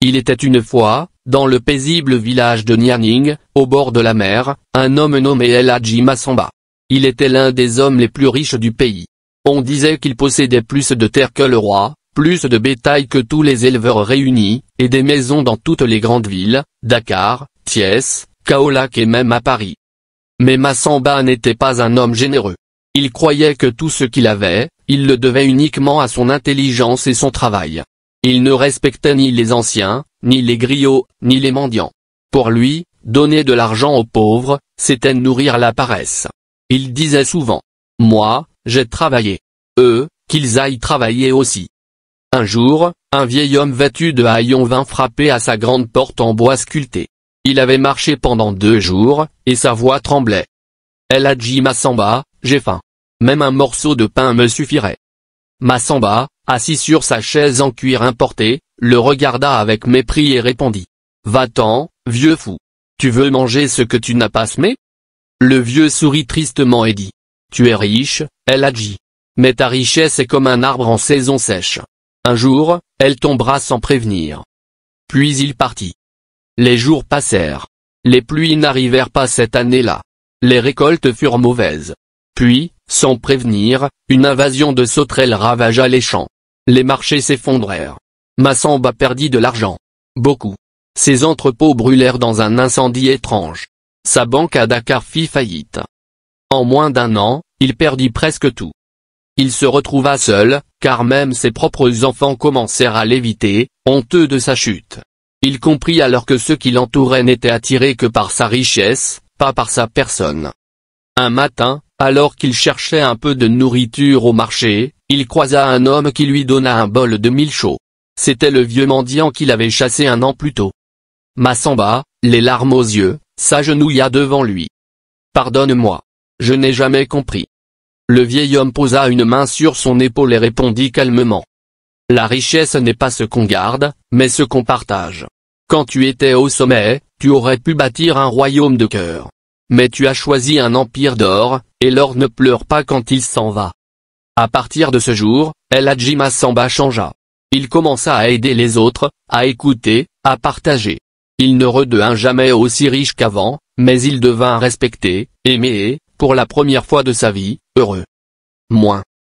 Il était une fois, dans le paisible village de Nianing, au bord de la mer, un homme nommé El Hadji Massamba. Il était l'un des hommes les plus riches du pays. On disait qu'il possédait plus de terre que le roi, plus de bétail que tous les éleveurs réunis, et des maisons dans toutes les grandes villes, Dakar, Thiès, Kaolack et même à Paris. Mais Massamba n'était pas un homme généreux. Il croyait que tout ce qu'il avait, il le devait uniquement à son intelligence et son travail. Il ne respectait ni les anciens, ni les griots, ni les mendiants. Pour lui, donner de l'argent aux pauvres, c'était nourrir la paresse. Il disait souvent: « Moi, j'ai travaillé. Eux, qu'ils aillent travailler aussi. » Un jour, un vieil homme vêtu de haillons vint frapper à sa grande porte en bois sculpté. Il avait marché pendant 2 jours, et sa voix tremblait. « El Hadji Massamba, j'ai faim. Même un morceau de pain me suffirait. » Massamba, assis sur sa chaise en cuir importé, le regarda avec mépris et répondit: « Va-t'en, vieux fou. Tu veux manger ce que tu n'as pas semé ?» Le vieux sourit tristement et dit: « Tu es riche, El Hadji. Mais ta richesse est comme un arbre en saison sèche. Un jour, elle tombera sans prévenir. » Puis il partit. Les jours passèrent. Les pluies n'arrivèrent pas cette année-là. Les récoltes furent mauvaises. Puis, sans prévenir, une invasion de sauterelles ravagea les champs. Les marchés s'effondrèrent. Massamba perdit de l'argent. Beaucoup. Ses entrepôts brûlèrent dans un incendie étrange. Sa banque à Dakar fit faillite. En moins d'1 an, il perdit presque tout. Il se retrouva seul, car même ses propres enfants commencèrent à l'éviter, honteux de sa chute. Il comprit alors que ceux qui l'entouraient n'étaient attirés que par sa richesse, pas par sa personne. Un matin, alors qu'il cherchait un peu de nourriture au marché, il croisa un homme qui lui donna un bol de mil chauds. C'était le vieux mendiant qu'il avait chassé 1 an plus tôt. Massamba, les larmes aux yeux, s'agenouilla devant lui. « Pardonne-moi. Je n'ai jamais compris. » Le vieil homme posa une main sur son épaule et répondit calmement: « La richesse n'est pas ce qu'on garde, mais ce qu'on partage. Quand tu étais au sommet, tu aurais pu bâtir un royaume de cœur. Mais tu as choisi un empire d'or, et l'or ne pleure pas quand il s'en va. » À partir de ce jour, El Hadji Massamba changea. Il commença à aider les autres, à écouter, à partager. Il ne redevint jamais aussi riche qu'avant, mais il devint respecté, aimé et, pour la première fois de sa vie, heureux. Moins.